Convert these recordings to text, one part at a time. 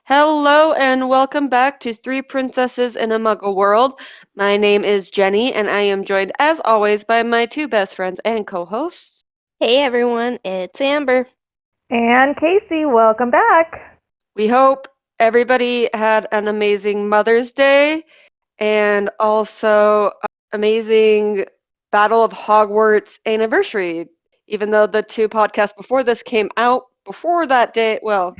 Hello and welcome back to Three Princesses in a Muggle World. My name is Jenny, and I am joined, as always, by my two best friends and co-hosts. Hey everyone, it's Amber. And Kasey, welcome back. We hope everybody had an amazing Mother's Day and also amazing Battle of Hogwarts anniversary, even though the two podcasts before this came out before that day. Well,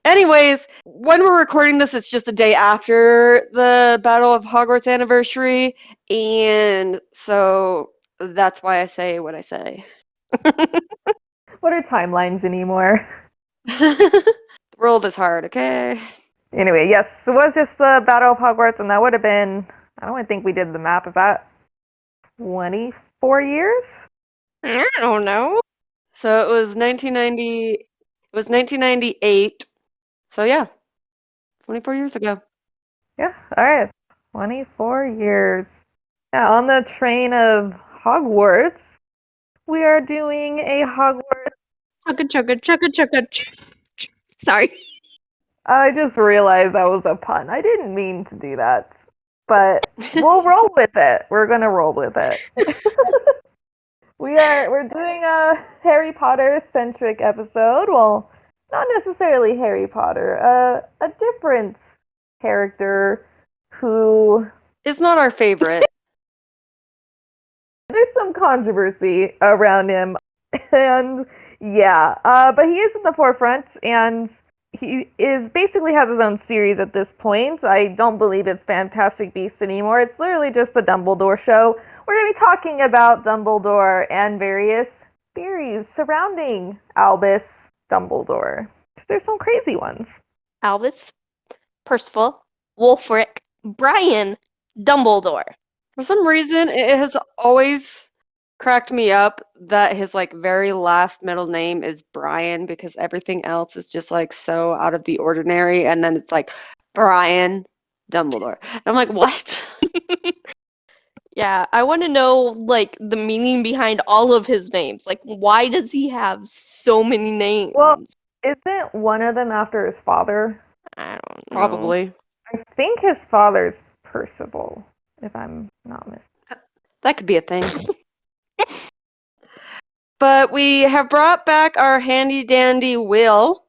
anyways, when we're recording this, it's just a day after the Battle of Hogwarts anniversary, and so that's why I say what I say. What are timelines anymore? The world is hard, okay? Anyway, yes, it was just the Battle of Hogwarts, and that would have been, I don't think we did the map, is that 24 years? I don't know. So it was 1990. It was 1998. So yeah, 24 years ago. Yeah, alright. 24 years. Yeah, on the train of Hogwarts, we are doing a Hogwarts. Chugga. Sorry. I just realized that was a pun. I didn't mean to do that. But we'll roll with it. We're gonna roll with it. We're doing a Harry Potter centric episode. Well, not necessarily Harry Potter. A different character who It's not our favorite. there's some controversy around him, and yeah, but he is in the forefront, and he is basically has his own series at this point. I don't believe it's Fantastic Beasts anymore. It's literally just the Dumbledore show. We're going to be talking about Dumbledore and various theories surrounding Albus Dumbledore. There's some crazy ones. Albus, Percival, Wulfric, Brian, Dumbledore. For some reason, it has always cracked me up that his very last middle name is Brian because everything else is just so out of the ordinary, and then it's like Brian Dumbledore. And I'm like, what? Yeah, I want to know the meaning behind all of his names. Why does he have so many names? Well, isn't one of them after his father? I don't know. Probably. I think his father's Percival, if I'm not mistaken. That could be a thing. But we have brought back our handy dandy wheel,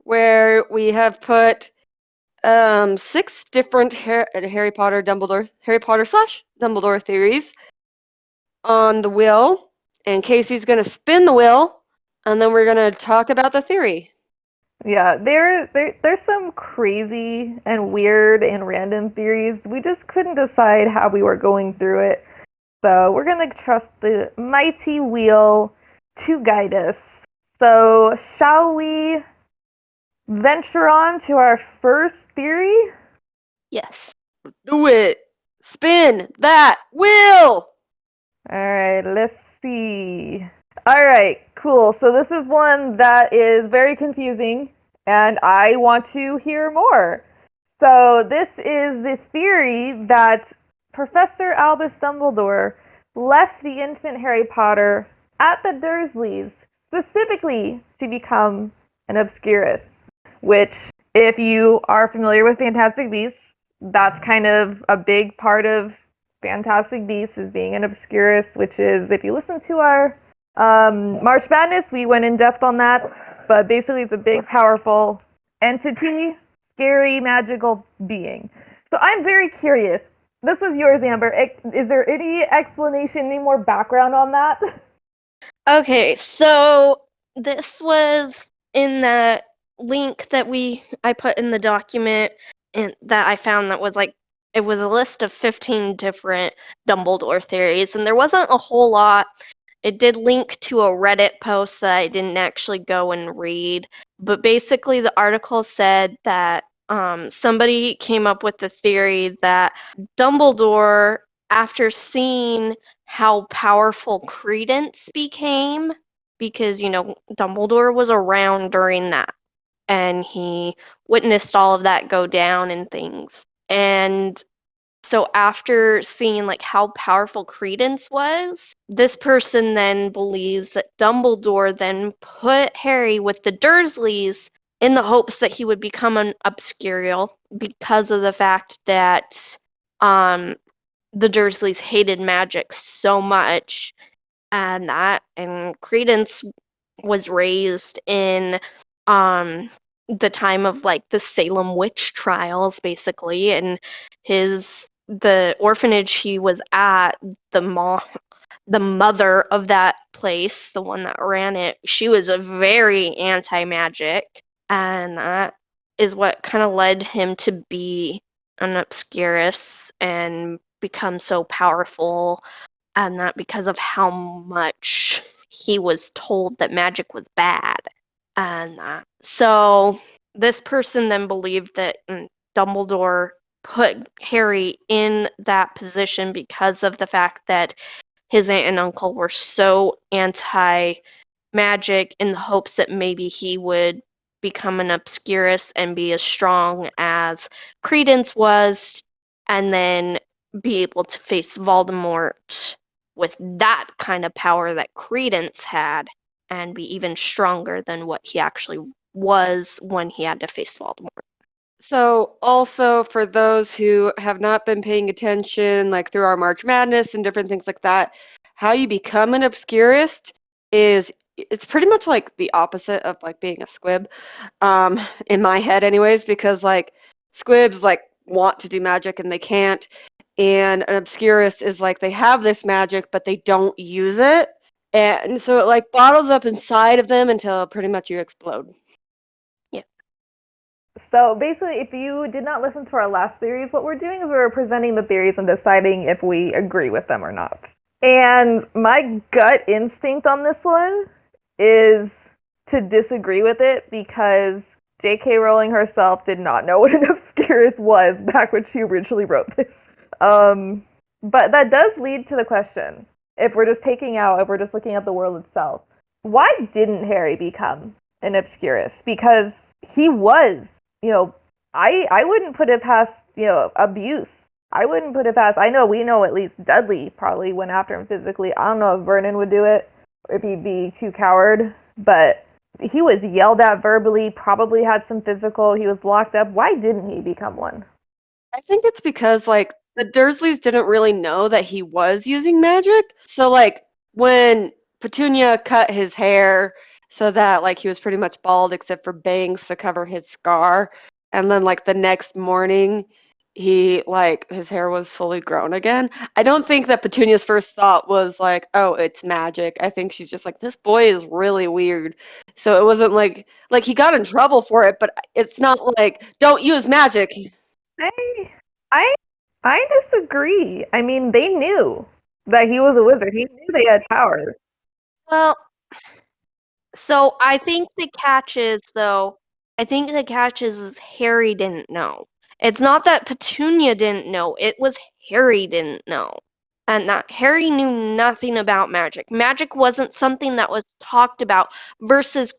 where we have put 6 different Harry Potter slash Dumbledore theories on the wheel, and Kasey's gonna spin the wheel, and then we're gonna talk about the theory. Yeah, there's some crazy and weird and random theories. We just couldn't decide how we were going through it. So we're going to trust the mighty wheel to guide us. So shall we venture on to our first theory? Yes. Do it! Spin that wheel! Alright, let's see. Alright, cool. So this is one that is very confusing, and I want to hear more. So this is the theory that Professor Albus Dumbledore left the infant Harry Potter at the Dursleys specifically to become an Obscurus, which, if you are familiar with Fantastic Beasts, that's kind of a big part of Fantastic Beasts is being an Obscurus, which is, if you listen to our March Madness, we went in depth on that, but basically it's a big, powerful entity, scary, magical being. So I'm very curious. This is yours, Amber. Is there any explanation, any more background on that? Okay, so this was in the link that I put in the document and that I found that was it was a list of 15 different Dumbledore theories, and there wasn't a whole lot. It did link to a Reddit post that I didn't actually go and read, but basically the article said that somebody came up with the theory that Dumbledore, after seeing how powerful Credence became, because, Dumbledore was around during that, and he witnessed all of that go down and things. And so after seeing how powerful Credence was, this person then believes that Dumbledore then put Harry with the Dursleys in the hopes that he would become an Obscurial because of the fact that the Dursleys hated magic so much, and Credence was raised in the time of like the Salem witch trials, basically, and the orphanage he was at, the mother of that place, the one that ran it, she was a very anti-magic, and that is what kind of led him to be an Obscurus and become so powerful, and that because of how much he was told that magic was bad. And so this person then believed that Dumbledore put Harry in that position because of the fact that his aunt and uncle were so anti-magic, in the hopes that maybe he would become an Obscurus and be as strong as Credence was, and then be able to face Voldemort with that kind of power that Credence had, and be even stronger than what he actually was when he had to face Voldemort. So, also for those who have not been paying attention, like through our March Madness and different things like that, how you become an Obscurist is it's pretty much like the opposite of like being a squib, in my head, anyways, because like squibs like want to do magic and they can't, and an Obscurist is like they have this magic but they don't use it, and so it like bottles up inside of them until pretty much you explode. So basically, if you did not listen to our last theories, what we're doing is we're presenting the theories and deciding if we agree with them or not. And my gut instinct on this one is to disagree with it because J.K. Rowling herself did not know what an Obscurus was back when she originally wrote this. But that does lead to the question, if we're just looking at the world itself, why didn't Harry become an Obscurus? Because he was, I wouldn't put it past, abuse. I wouldn't put it past, we know at least Dudley probably went after him physically. I don't know if Vernon would do it, or if he'd be too coward, but he was yelled at verbally, probably had some physical, he was locked up. Why didn't he become one? I think it's because like the Dursleys didn't really know that he was using magic. So like when Petunia cut his hair so that like he was pretty much bald except for bangs to cover his scar, and then like the next morning he like his hair was fully grown again. I don't think that Petunia's first thought was like, "Oh, it's magic." I think she's just like, "This boy is really weird." So it wasn't like he got in trouble for it, but it's not like, "Don't use magic." I, I, I disagree. I mean, they knew that he was a wizard. He knew they had powers. Well, so I think the catch is Harry didn't know. It's not that Petunia didn't know, it was Harry didn't know. And that Harry knew nothing about magic. Magic wasn't something that was talked about, versus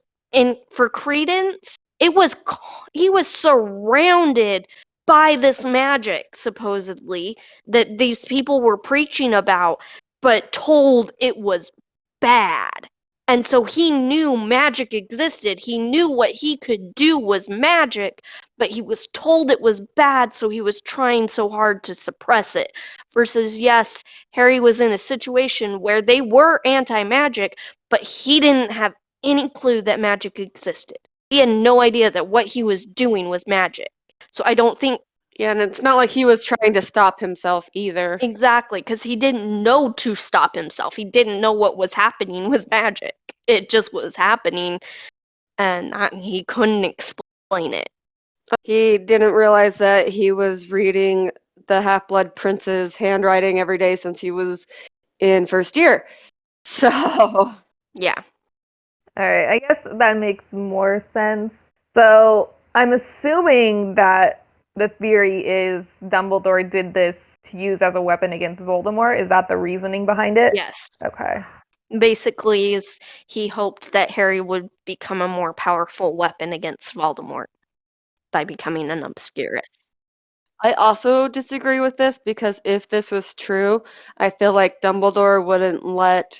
for Credence, he was surrounded by this magic, supposedly, that these people were preaching about, but told it was bad. And so he knew magic existed. He knew what he could do was magic, but he was told it was bad, so he was trying so hard to suppress it. Versus, yes, Harry was in a situation where they were anti-magic, but he didn't have any clue that magic existed. He had no idea that what he was doing was magic. So I don't think Yeah, and it's not like he was trying to stop himself either. exactly, because he didn't know to stop himself. He didn't know what was happening was magic. It just was happening, and he couldn't explain it. He didn't realize that he was reading the Half-Blood Prince's handwriting every day since he was in first year. So, Yeah. Alright, I guess that makes more sense. So, I'm assuming that the theory is Dumbledore did this to use as a weapon against Voldemort. Is that the reasoning behind it? Yes. Okay. Basically, he hoped that Harry would become a more powerful weapon against Voldemort by becoming an Obscurus. I also disagree with this because if this was true, I feel like Dumbledore wouldn't let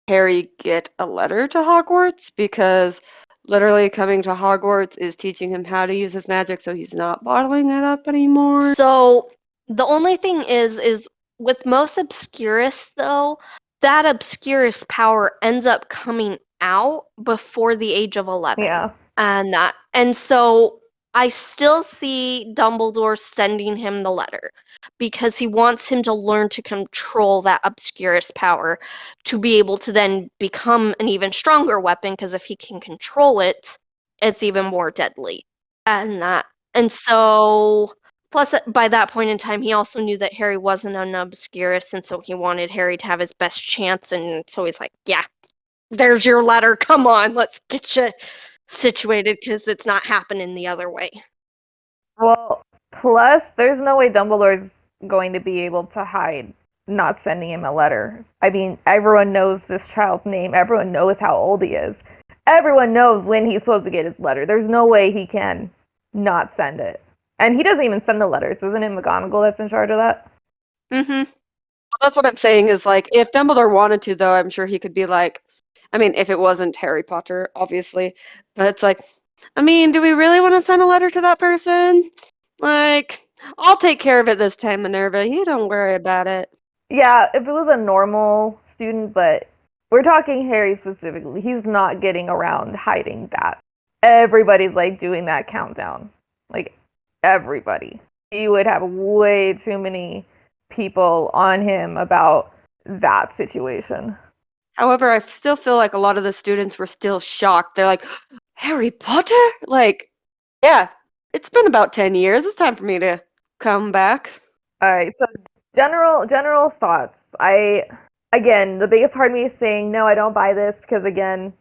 Harry get a letter to Hogwarts because literally coming to Hogwarts is teaching him how to use his magic so he's not bottling it up anymore. So the only thing is with most Obscurus though, that Obscurus power ends up coming out before the age of 11. Yeah. And so I still see Dumbledore sending him the letter because he wants him to learn to control that Obscurus power to be able to then become an even stronger weapon, because if he can control it, it's even more deadly. And so plus by that point in time he also knew that Harry wasn't an Obscurus, and so he wanted Harry to have his best chance, and so he's like, yeah, there's your letter, come on, let's get you situated, because it's not happening the other way. Well, plus, there's no way Dumbledore's going to be able to hide not sending him a letter. I mean, everyone knows this child's name. Everyone knows how old he is. Everyone knows when he's supposed to get his letter. There's no way he can not send it. And he doesn't even send the letters. Isn't it McGonagall that's in charge of that? Mm-hmm. That's what I'm saying is like, if Dumbledore wanted to, though, I'm sure he could be like, I mean, if it wasn't Harry Potter, obviously, but it's like, I mean, do we really want to send a letter to that person? Like, I'll take care of it this time, Minerva. You don't worry about it. Yeah, if it was a normal student, but we're talking Harry specifically. He's not getting around hiding that. Everybody's like doing that countdown. Like, everybody. He would have way too many people on him about that situation. However, I still feel like a lot of the students were still shocked. They're like, Harry Potter? Like, yeah, it's been about 10 years. It's time for me to come back. All right, so general thoughts. Again, the biggest part of me is saying no, I don't buy this because again,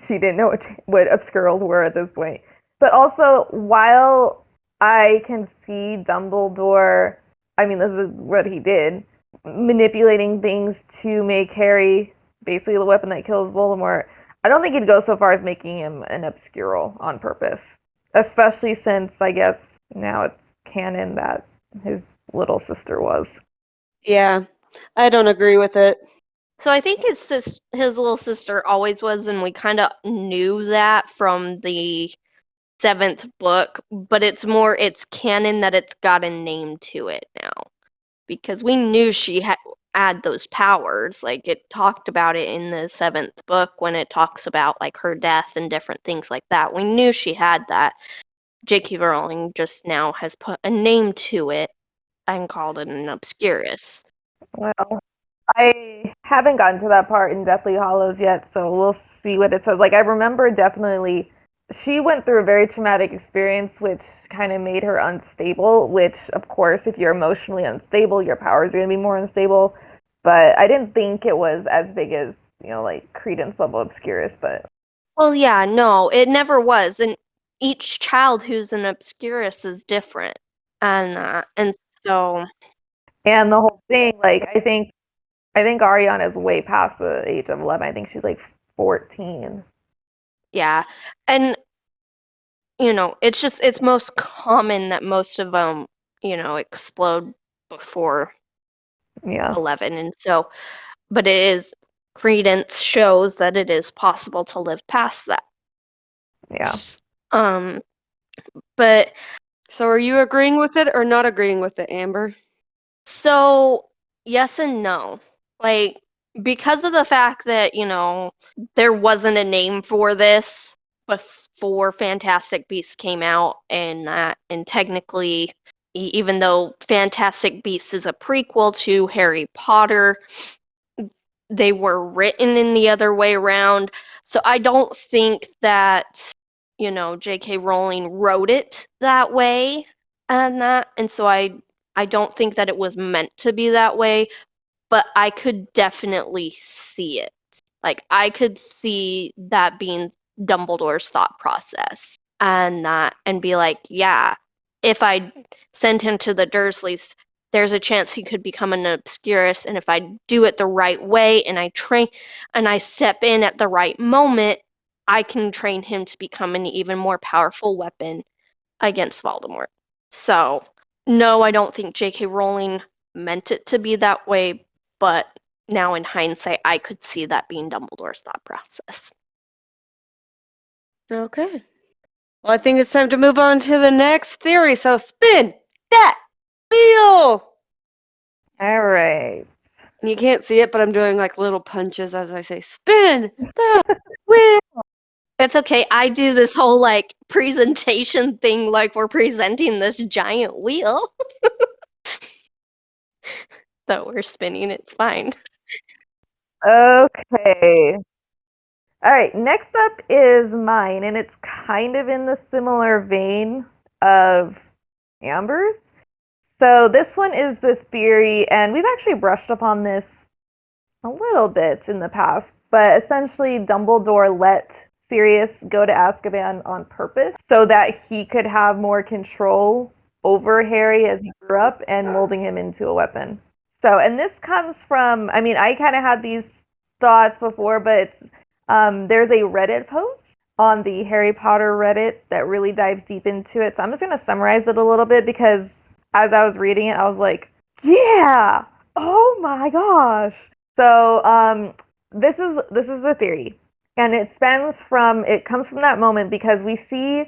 she didn't know what obscurals were at this point. But also, while I can see Dumbledore, I mean, this is what he did, manipulating things to make Harry basically the weapon that kills Voldemort. I don't think he'd go so far as making him an obscural on purpose, especially since I guess now it's canon that his little sister was. Yeah, I don't agree with it. So I think his little sister always was, and we kind of knew that from the 7th book, but it's canon that it's got a name to it now, because we knew she had those powers. Like, it talked about it in the 7th book when it talks about like her death and different things like that. We knew she had that. J.K. Rowling just now has put a name to it and called it an Obscurus. Well, I haven't gotten to that part in Deathly Hallows yet, so we'll see what it says. Like, I remember definitely she went through a very traumatic experience, which kind of made her unstable, which, of course, if you're emotionally unstable, your powers are going to be more unstable. But I didn't think it was as big as, like Credence level Obscurus, but... Well, yeah, no, it never was. And each child who's an Obscurus is different. And so... And the whole thing, like, I think Ariana's way past the age of 11. I think she's like 14. Yeah. And, it's most common that most of them, explode before 11. And so, but Credence shows that it is possible to live past that. Yeah. But... So are you agreeing with it or not agreeing with it, Amber? So, yes and no. Like, because of the fact that, there wasn't a name for this before Fantastic Beasts came out, and technically, even though Fantastic Beasts is a prequel to Harry Potter, they were written in the other way around. So I don't think that, J.K. Rowling wrote it that way, and so I don't think that it was meant to be that way, but I could definitely see it. Like, I could see that being Dumbledore's thought process, and be like, yeah, if I send him to the Dursleys, there's a chance he could become an Obscurus, and if I do it the right way and I train and I step in at the right moment, I can train him to become an even more powerful weapon against Voldemort. So, no, I don't think J.K. Rowling meant it to be that way, but now in hindsight, I could see that being Dumbledore's thought process. Okay. Well, I think it's time to move on to the next theory. So spin that wheel. All right. You can't see it, but I'm doing like little punches as I say, spin the wheel. It's okay. I do this whole like presentation thing like we're presenting this giant wheel that we're spinning. It's fine. Okay. All right, next up is mine, and it's kind of in the similar vein of Amber's. So this one is this theory, and we've actually brushed upon this a little bit in the past, but essentially Dumbledore let Sirius go to Azkaban on purpose so that he could have more control over Harry as he grew up and molding him into a weapon. So, and this comes from, I mean, I kind of had these thoughts before, but there's a Reddit post on the Harry Potter Reddit that really dives deep into it. So I'm just going to summarize it a little bit because as I was reading it, I was like, yeah, oh my gosh. So this is the theory, and it comes from that moment because we see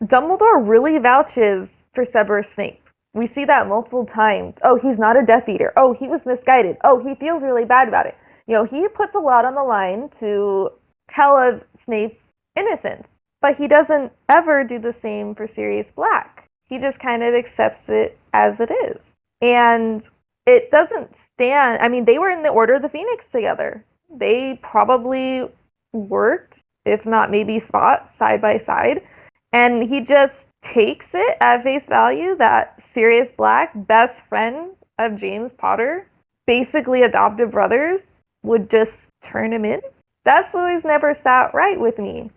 Dumbledore really vouches for Severus Snape. We see that multiple times. Oh, he's not a Death Eater. Oh, he was misguided. Oh, he feels really bad about it. You know, he puts a lot on the line to tell of Snape's innocence, but he doesn't ever do the same for Sirius Black. He just kind of accepts it as it is. And it doesn't stand, I mean, they were in the Order of the Phoenix together. They probably worked, if not maybe fought side by side. And he just takes it at face value that Sirius Black, best friend of James Potter, basically adopted brothers, would just turn him in. That's always never sat right with me.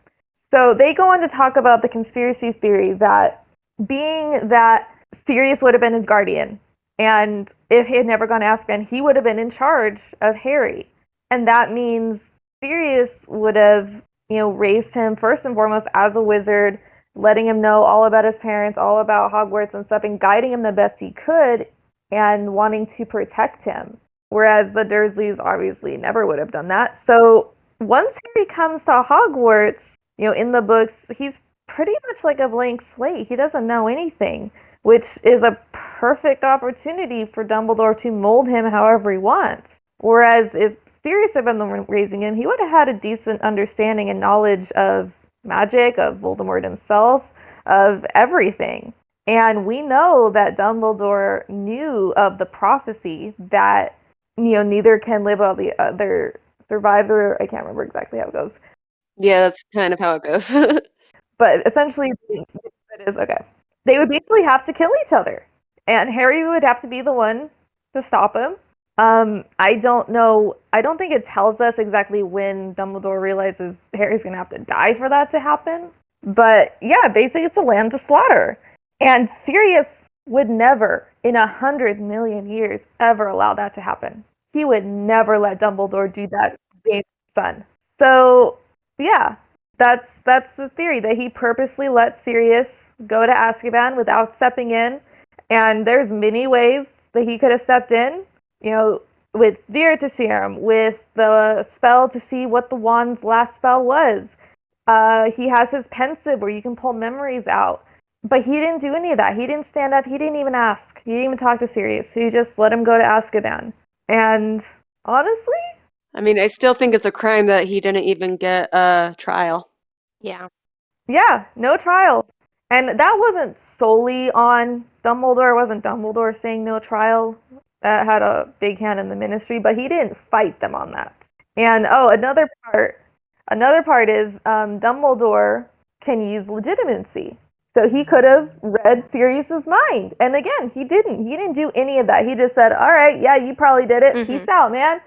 So they go on to talk about the conspiracy theory that being that Sirius would have been his guardian, and if he had never gone to Azkaban, he would have been in charge of Harry. And that means Sirius would have, raised him first and foremost as a wizard, letting him know all about his parents, all about Hogwarts and stuff, and guiding him the best he could, and wanting to protect him. Whereas the Dursleys obviously never would have done that. So once Harry comes to Hogwarts, in the books, he's pretty much like a blank slate. He doesn't know anything, which is a perfect opportunity for Dumbledore to mold him however he wants. Whereas if Sirius had been the one raising him, he would have had a decent understanding and knowledge of magic, of Voldemort himself, of everything. And we know that Dumbledore knew of the prophecy that, neither can live while the other survivor. I can't remember exactly how it goes. Yeah, that's kind of how it goes. But essentially, it is okay. They would basically have to kill each other, and Harry would have to be the one to stop him. I don't know. I don't think it tells us exactly when Dumbledore realizes Harry's gonna have to die for that to happen. But yeah, basically, it's a lamb to slaughter, and Sirius would never, in 100 million years, ever allow that to happen. He would never let Dumbledore do that to James' son. So yeah, that's the theory, that he purposely let Sirius go to Azkaban without stepping in. And there's many ways that he could have stepped in, with Veritaserum, with the spell to see what the wand's last spell was. He has his pensive where you can pull memories out. But he didn't do any of that. He didn't stand up. He didn't even ask. He didn't even talk to Sirius. He just let him go to Azkaban. And honestly, I mean, I still think it's a crime that he didn't even get a trial. Yeah. yeah, no trial. And that wasn't solely on Dumbledore. It wasn't Dumbledore saying no trial. That had a big hand in the Ministry, but he didn't fight them on that. And another part is Dumbledore can use legitimacy. So he could have read Sirius's mind. And again, he didn't. He didn't do any of that. He just said, all right, yeah, you probably did it. Peace out, man.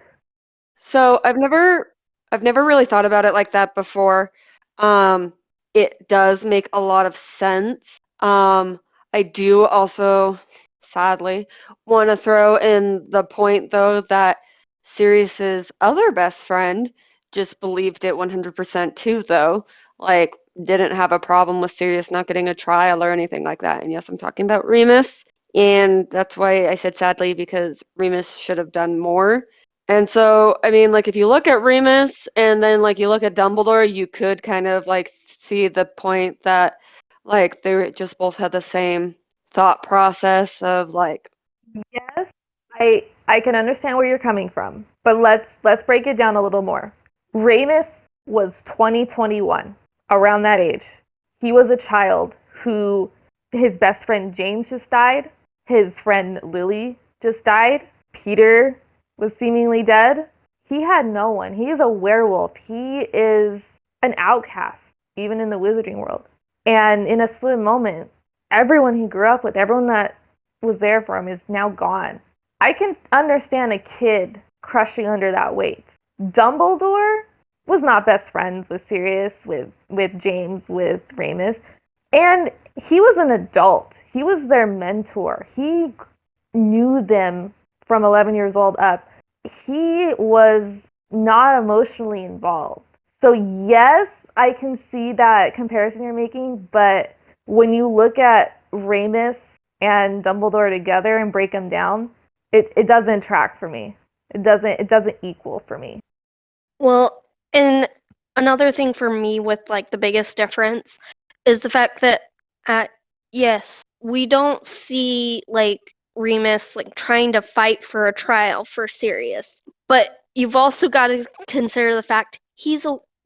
So I've never really thought about it like that before. It does make a lot of sense. I do also, sadly, want to throw in the point though that Sirius's other best friend just believed it 100% too, though. Like, didn't have a problem with Sirius not getting a trial or anything like that. And yes, I'm talking about Remus. And that's why I said sadly, because Remus should have done more. And so, I mean, like if you look at Remus and then like you look at Dumbledore, you could kind of like see the point that like they just both had the same thought process of like, Yes, I can understand where you're coming from, but let's break it down a little more. Ramus was 2021, around that age. He was a child who his best friend James just died, his friend Lily just died, Peter was seemingly dead. He had no one. He is a werewolf. He is an outcast, even in the wizarding world. And in a split moment, everyone he grew up with, everyone that was there for him is now gone. I can understand a kid crushing under that weight. Dumbledore was not best friends with Sirius, with James, with Remus, and he was an adult. He was their mentor. He knew them from 11 years old up. He was not emotionally involved. So yes, I can see that comparison you're making, but when you look at Remus and Dumbledore together and break them down, it doesn't track for me. It doesn't equal for me. Well, and another thing for me with like the biggest difference is the fact that yes, we don't see like Remus like trying to fight for a trial for Sirius, but you've also got to consider the fact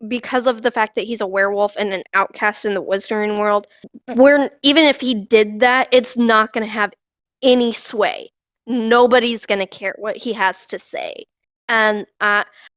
because of the fact that he's a werewolf and an outcast in the wizarding world, even if he did that, it's not going to have any sway. Nobody's going to care what he has to say. And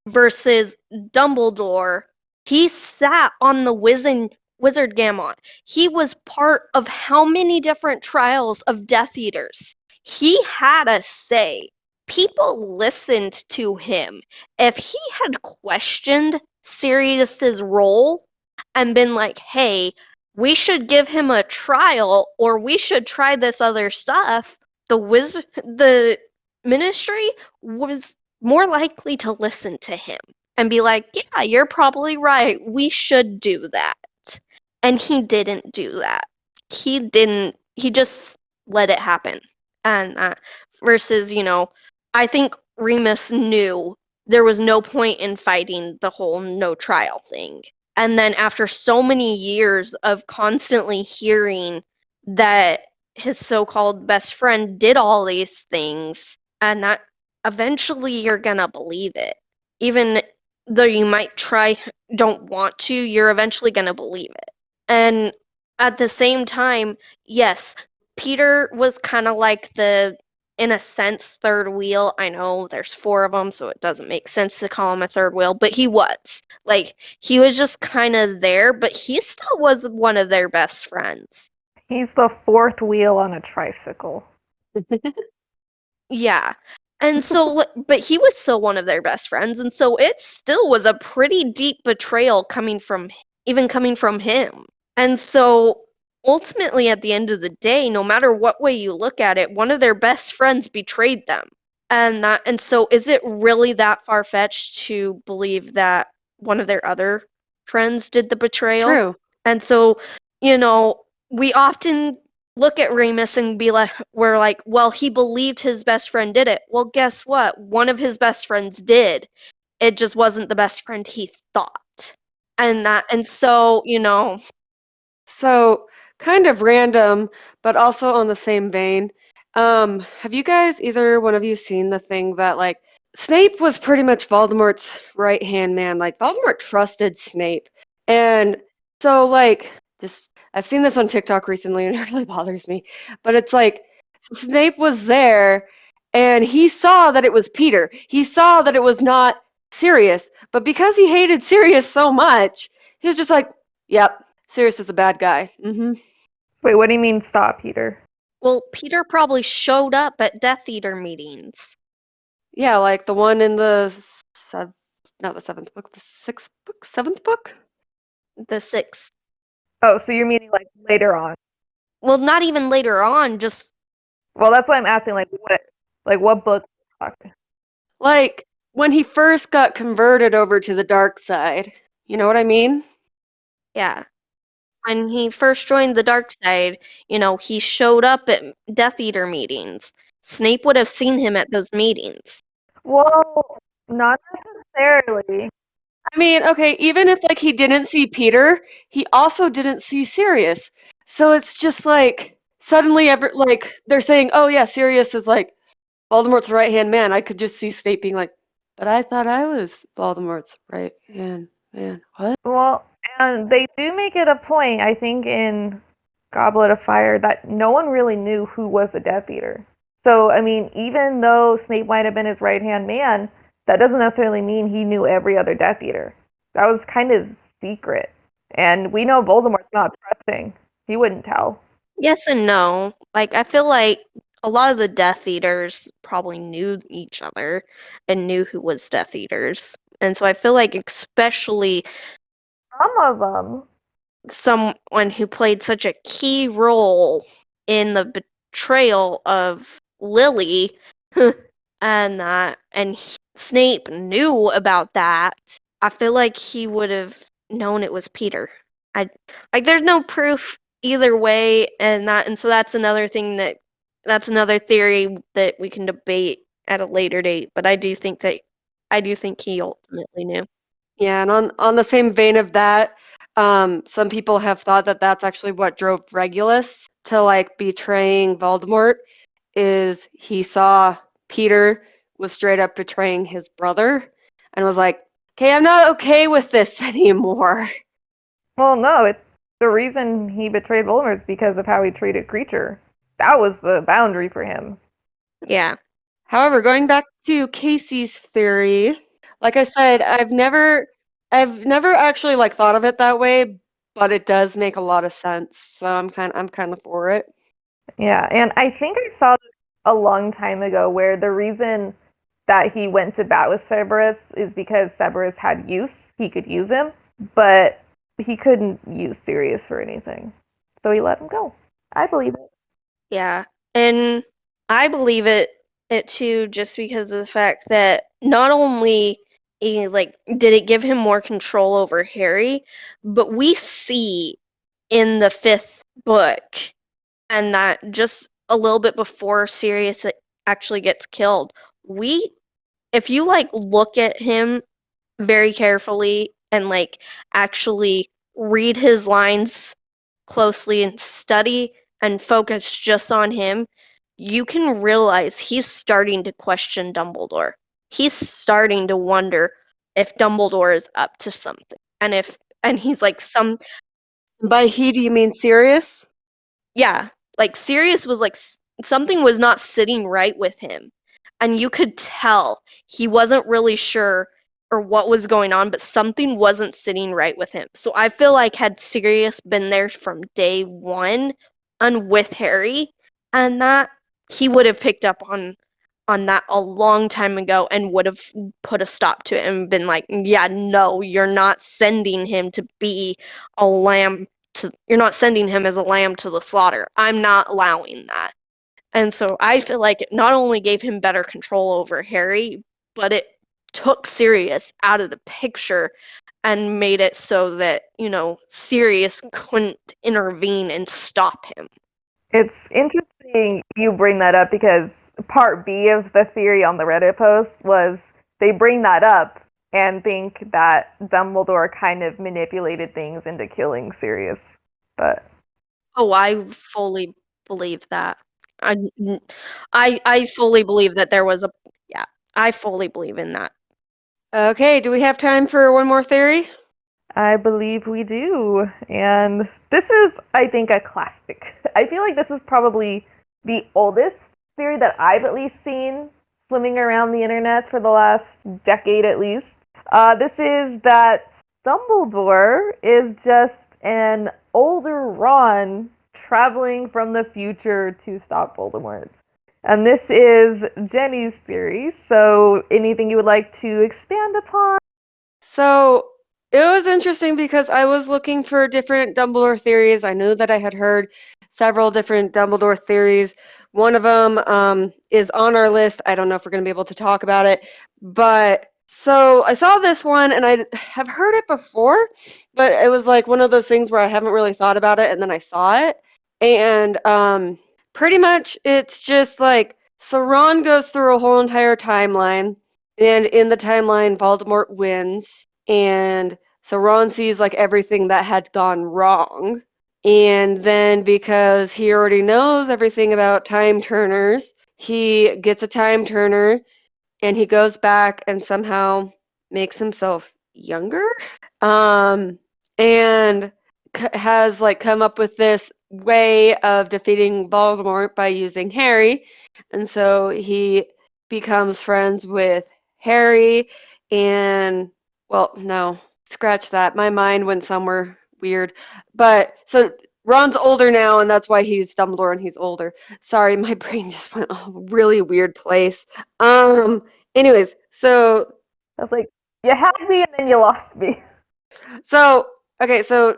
versus Dumbledore, he sat on the Wizard Gamut. He was part of how many different trials of Death Eaters? He had a say. People listened to him. If he had questioned Sirius's role and been like, hey, we should give him a trial or we should try this other stuff, the ministry was more likely to listen to him and be like, yeah, you're probably right. We should do that. And he didn't do that. He just let it happen. And versus, I think Remus knew there was no point in fighting the whole no trial thing. And then after so many years of constantly hearing that his so-called best friend did all these things, and that eventually you're gonna believe it. Even though you might don't want to, you're eventually gonna believe it. And at the same time, yes, Peter was kind of like in a sense, third wheel. I know there's 4 of them, so it doesn't make sense to call him a third wheel, but he was. Like, he was just kind of there, but he still was one of their best friends. He's the 4th wheel on a tricycle. Yeah. And so, but he was still one of their best friends, and so it still was a pretty deep betrayal coming from him. And so, ultimately, at the end of the day, no matter what way you look at it, one of their best friends betrayed them. And so is it really that far-fetched to believe that one of their other friends did the betrayal? true. And so, we often look at Remus and we're like, well, he believed his best friend did it. Well, guess what? One of his best friends did. It just wasn't the best friend he thought. And so, So kind of random, but also on the same vein. Have you guys, either one of you, seen the thing that like Snape was pretty much Voldemort's right-hand man? Like Voldemort trusted Snape. And so like just I've seen this on TikTok recently and it really bothers me. But it's like Snape was there and he saw that it was Peter. He saw that it was not Sirius. But because he hated Sirius so much, he was just like, yep, Sirius is a bad guy. Wait, what do you mean stop, Peter? well, Peter probably showed up at Death Eater meetings. Yeah, like the one in not the 7th book, the 6th book, 7th book? The 6th. Oh, so you're meaning like later on. Well, not even later on, just Well, that's why I'm asking, what book? Like when he first got converted over to the dark side. You know what I mean? yeah. When he first joined the dark side, he showed up at Death Eater meetings. Snape would have seen him at those meetings. Well, Not necessarily. I mean, okay, even if like he didn't see Peter, he also didn't see Sirius. So it's just like suddenly like they're saying, "Oh yeah, Sirius is like Voldemort's right-hand man." I could just see Snape being like, "But I thought I was Voldemort's right-hand man." What? Well, and they do make it a point, I think, in Goblet of Fire that no one really knew who was the Death Eater. So, I mean, even though Snape might have been his right hand man, that doesn't necessarily mean he knew every other Death Eater. That was kind of secret. And we know Voldemort's not trusting. He wouldn't tell. Yes and no. Like, I feel like a lot of the Death Eaters probably knew each other and knew who was Death Eaters. And so I feel like especially Some of them. someone who played such a key role in the betrayal of Lily and Snape knew about that. I feel like he would have known it was Peter. I like there's no proof either way, and so that's another theory that we can debate at a later date, but I do think he ultimately knew. Yeah, and on the same vein of that, some people have thought that that's actually what drove Regulus to like betraying Voldemort, is he saw Peter was straight up betraying his brother and was like, "Okay, I'm not okay with this anymore." Well, no, it's the reason he betrayed Voldemort is because of how he treated Creature. That was the boundary for him. Yeah. However, going back to Casey's theory, like I said, I've never actually like thought of it that way, but it does make a lot of sense. So I'm kind of for it. Yeah, and I think I saw this a long time ago where the reason that he went to bat with Cerberus is because Cerberus had use. He could use him, but he couldn't use Sirius for anything. So he let him go. I believe it. Yeah. And I believe it too, just because of the fact that not only did it give him more control over Harry, but we see in the fifth book, and that just a little bit before Sirius actually gets killed, if you like look at him very carefully and like actually read his lines closely and study and focus just on him, you can realize he's starting to question Dumbledore. He's starting to wonder if Dumbledore is up to something. And he's like By he, do you mean Sirius? yeah, like Sirius was like something was not sitting right with him. And you could tell he wasn't really sure or what was going on, but something wasn't sitting right with him. So I feel like had Sirius been there from day one and with Harry, and that he would have picked up on that a long time ago and would have put a stop to it and been like, yeah, no, you're not sending him to be a lamb you're not sending him as a lamb to the slaughter. I'm not allowing that. And so I feel like it not only gave him better control over Harry, but it took Sirius out of the picture and made it so that, Sirius couldn't intervene and stop him. It's interesting you bring that up because part B of the theory on the Reddit post was they bring that up and think that Dumbledore kind of manipulated things into killing Sirius. But Oh, I fully believe that. I, I fully believe that there was yeah, I fully believe in that. Okay, do we have time for one more theory? I believe we do. And this is, I think, a classic. I feel like this is probably the oldest theory that I've at least seen swimming around the internet for the last decade at least. This is that Dumbledore is just an older Ron traveling from the future to stop Voldemort. And this is Jenny's theory, so anything you would like to expand upon? So it was interesting because I was looking for different Dumbledore theories. I knew that I had heard several different Dumbledore theories. One of them is on our list. I don't know if we're going to be able to talk about it, but so I saw this one and I have heard it before, but it was like one of those things where I haven't really thought about it and then I saw it. And pretty much it's just like, so Ron goes through a whole entire timeline And in the timeline, Voldemort wins, and so Ron sees like everything that had gone wrong. And then because he already knows everything about time turners, he gets a time turner and he goes back and somehow makes himself younger. And has like come up with this way of defeating Voldemort by using Harry. And so he becomes friends with Harry and well, no, scratch that. My mind went somewhere weird. But so Ron's older now, and that's why he's Dumbledore and he's older. Sorry, my brain just went a really weird place. Anyways, so I was like, you had me and then you lost me. so okay, so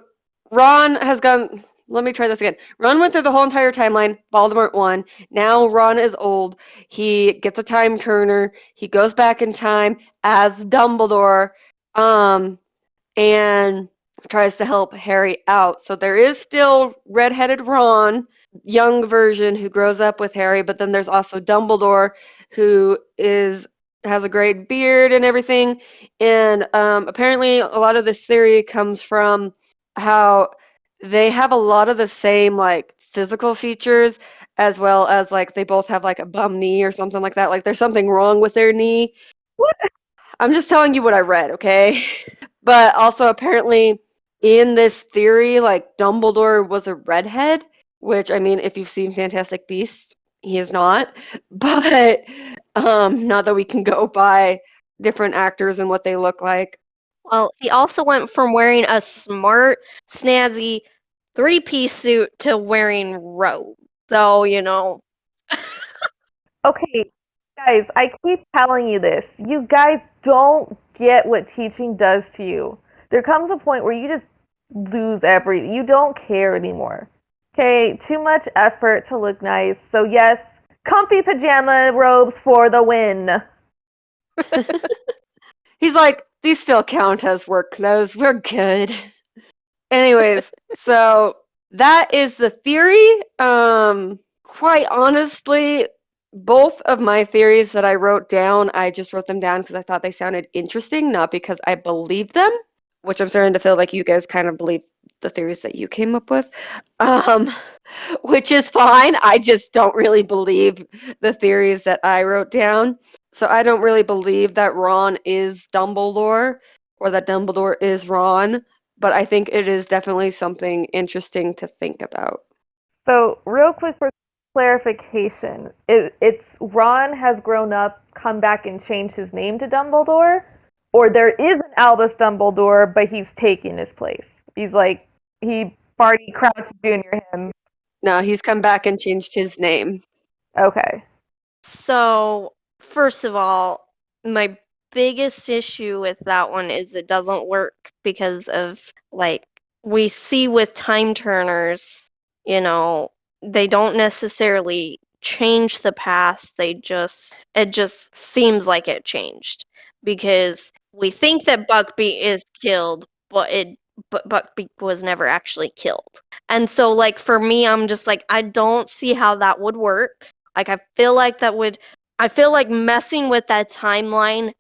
Ron has gone. Let me try this again. Ron went through the whole entire timeline. Voldemort won. Now Ron is old. He gets a time turner. He goes back in time as Dumbledore, and tries to help Harry out. So there is still redheaded Ron, young version who grows up with Harry, but then there's also Dumbledore who has a great beard and everything. And apparently, a lot of this theory comes from how they have a lot of the same like physical features as well as like they both have like a bum knee or something like that. Like there's something wrong with their knee. What? I'm just telling you what I read, okay? But also apparently in this theory, like Dumbledore was a redhead, which I mean, if you've seen Fantastic Beasts, he is not. But not that we can go by different actors and what they look like. Well, he also went from wearing a smart, snazzy three-piece suit to wearing robes. So, Okay, guys, I keep telling you this. You guys don't get what teaching does to you. There comes a point where you just lose you don't care anymore. Okay, too much effort to look nice. So yes, comfy pajama robes for the win. He's like, these still count as work clothes. We're good. Anyways, so that is the theory. Quite honestly, both of my theories that I wrote down, I just wrote them down because I thought they sounded interesting, not because I believed them, which I'm starting to feel like you guys kind of believe the theories that you came up with, um, which is fine. I just don't really believe the theories that I wrote down. So I don't really believe that Ron is Dumbledore or that Dumbledore is Ron, but I think it is definitely something interesting to think about. So real quick for clarification, it's Ron has grown up, come back and changed his name to Dumbledore, or there is an Albus Dumbledore, but he's taking his place. He's like Barty Crouch Jr. him. No, he's come back and changed his name. Okay. So, first of all, my biggest issue with that one is it doesn't work because of, like, we see with time turners, they don't necessarily change the past, it just seems like it changed. Because we think that Buckbeak is killed, but Buckbeak was never actually killed. And so, like, for me, I'm just like, I don't see how that would work. Like, I feel like messing with that timeline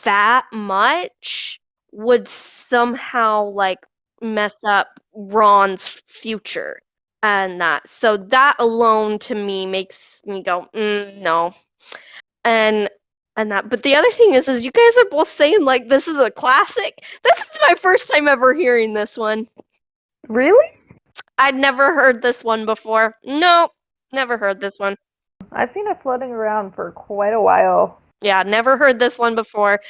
that much would somehow, like, mess up Ron's future and that. So that alone to me makes me go, no. And that. But the other thing is you guys are both saying, like, this is a classic. This is my first time ever hearing this one. Really? I'd never heard this one before. Nope, never heard this one. I've seen it floating around for quite a while. Yeah, never heard this one before,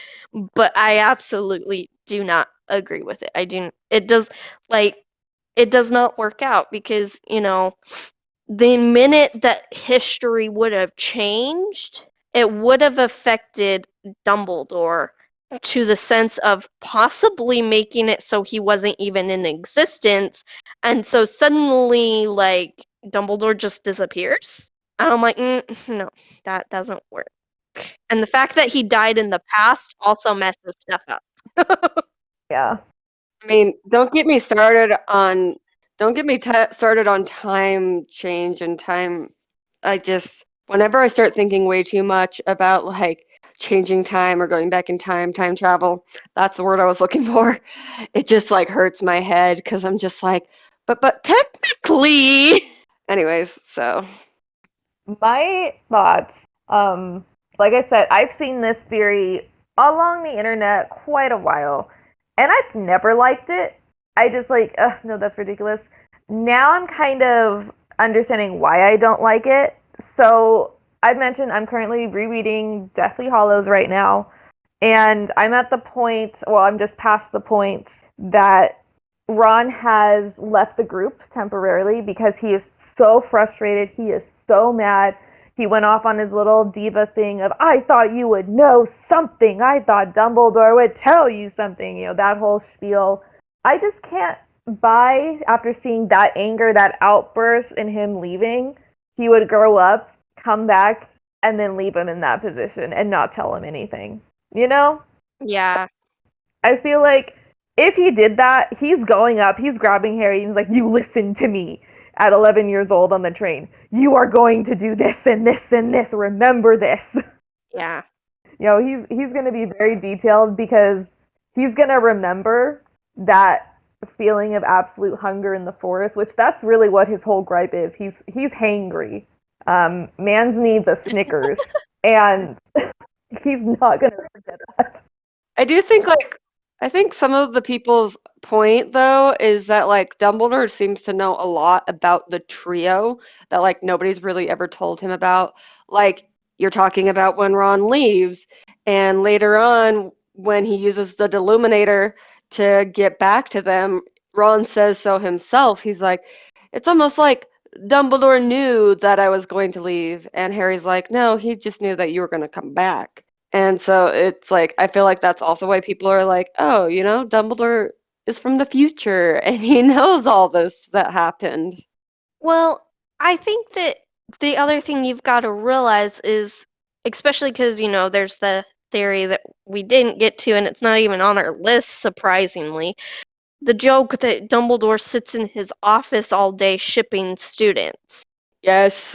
but I absolutely do not agree with it. It does not work out because, the minute that history would have changed, it would have affected Dumbledore to the sense of possibly making it so he wasn't even in existence. And so suddenly, like, Dumbledore just disappears. And I'm like, no, that doesn't work. And the fact that he died in the past also messes stuff up. Yeah. I mean, don't get me started on time change and time. Whenever I start thinking way too much about like changing time or going back in time travel. That's the word I was looking for. It just like hurts my head because I'm just like, but technically. Anyways, so My thoughts, like I said, I've seen this theory along the internet quite a while, and I've never liked it. I just like, no, that's ridiculous. Now I'm kind of understanding why I don't like it. So I've mentioned I'm currently rereading Deathly Hollows right now, and I'm at the point, well, I'm just past the point that Ron has left the group temporarily because he is so frustrated. He is so mad. He went off on his little diva thing of, I thought you would know something. I thought Dumbledore would tell you something. You know, that whole spiel. I just can't buy, after seeing that anger, that outburst in him leaving, he would grow up, come back, and then leave him in that position and not tell him anything. You know? Yeah. I feel like if he did that, he's going up, he's grabbing Harry, and he's like, you listen to me at 11 years old on the train. You are going to do this and this and this. Remember this. Yeah. You know, he's going to be very detailed because he's going to remember that feeling of absolute hunger in the forest, which that's really what his whole gripe is. He's hangry. Mans needs a Snickers, and he's not going to forget that. I do think I think some of the people's point though is that like Dumbledore seems to know a lot about the trio that like nobody's really ever told him about. Like you're talking about when Ron leaves and later on when he uses the Deluminator to get back to them, Ron says so himself. He's like, it's almost like Dumbledore knew that I was going to leave, and Harry's like, no, he just knew that you were going to come back. And so it's like I feel like that's also why people are like, oh, you know, Dumbledore is from the future and he knows all this that happened. Well, I think that the other thing you've got to realize is, especially because, there's the theory that we didn't get to, and it's not even on our list, surprisingly. The joke that Dumbledore sits in his office all day shipping students. Yes.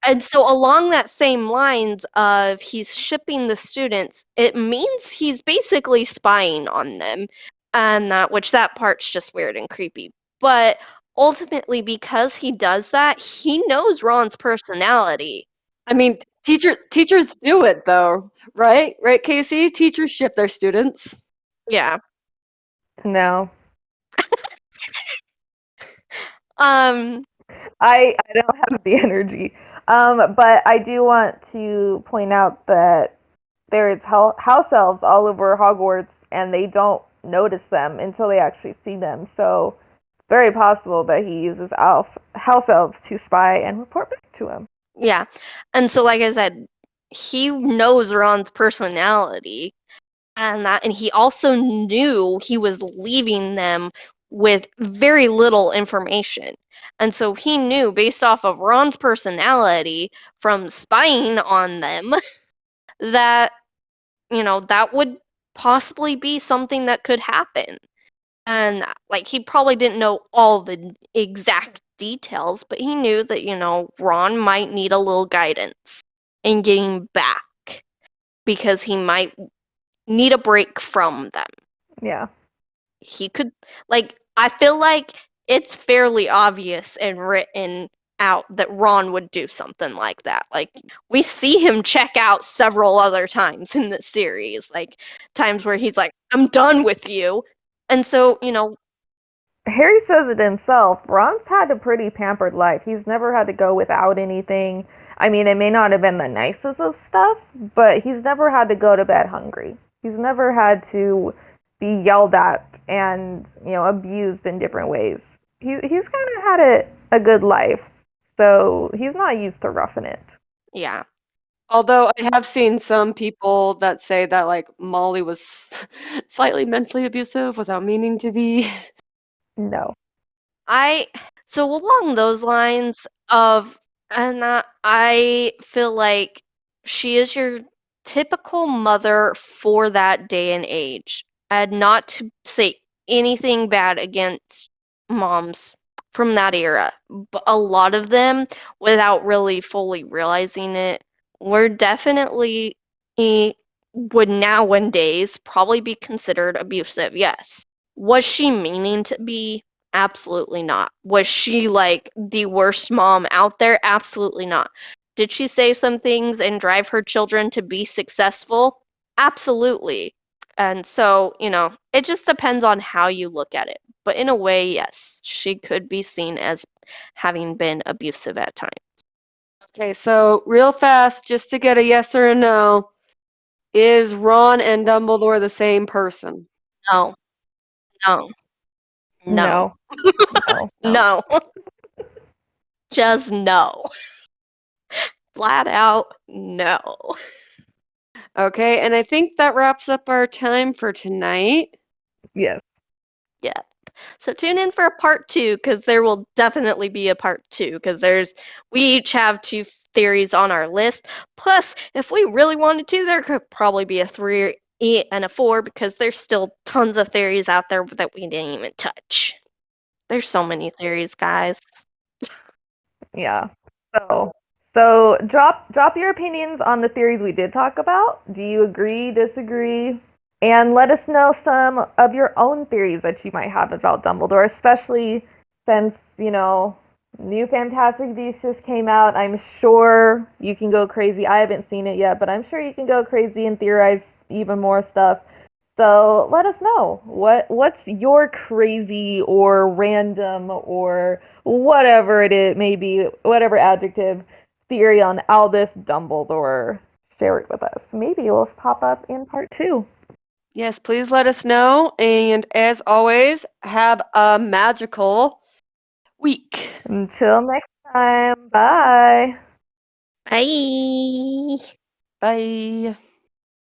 And so along that same lines of he's shipping the students, it means he's basically spying on them. And that part's just weird and creepy. But ultimately, because he does that, he knows Ron's personality. I mean, teachers do it though, right? Right, Casey? Teachers ship their students. Yeah. No. I I don't have the energy. But I do want to point out that there's house elves all over Hogwarts, and they don't notice them until they actually see them. So it's very possible that he uses house elves to spy and report back to him. Yeah. And so, like I said, he knows Ron's personality, and he also knew he was leaving them with very little information. And so he knew, based off of Ron's personality from spying on them, that, that would possibly be something that could happen. And, like, he probably didn't know all the exact details, but he knew that, Ron might need a little guidance in getting back because he might need a break from them. Yeah. He could, like, I feel like it's fairly obvious and written out that Ron would do something like that. Like, we see him check out several other times in the series, like times where he's like, I'm done with you. And so, Harry says it himself. Ron's had a pretty pampered life. He's never had to go without anything. I mean, it may not have been the nicest of stuff, but he's never had to go to bed hungry. He's never had to be yelled at and, abused in different ways. He's kind of had a good life, so he's not used to roughing it. yeah. Although I have seen some people that say that like Molly was slightly mentally abusive without meaning to be. No. So along those lines I feel like she is your typical mother for that day and age. And not to say anything bad against moms from that era, but a lot of them, without really fully realizing it, We're definitely would nowadays probably be considered abusive, yes. Was she meaning to be? Absolutely not. Was she like the worst mom out there? Absolutely not. Did she say some things and drive her children to be successful? Absolutely. And so, it just depends on how you look at it. But in a way, yes, she could be seen as having been abusive at times. Okay, so real fast, just to get a yes or a no, is Ron and Dumbledore the same person? No, no, no, No. No. no. Just no. Flat out no. Okay, and I think that wraps up our time for tonight. Yes. Yeah. So tune in for a part 2 because there will definitely be a part 2 because we each have 2 theories on our list. Plus, if we really wanted to, there could probably be a 3 and a 4 because there's still tons of theories out there that we didn't even touch. There's so many theories, guys. Yeah. So drop your opinions on the theories we did talk about. Do you agree, disagree? And let us know some of your own theories that you might have about Dumbledore, especially since, new Fantastic Beasts just came out. I'm sure you can go crazy. I haven't seen it yet, but I'm sure you can go crazy and theorize even more stuff. So let us know what's your crazy or random or whatever it may be, whatever adjective theory on Albus Dumbledore. Share it with us. Maybe it'll pop up in part 2. Yes, please let us know. And as always, have a magical week. Until next time, bye. Bye. Bye.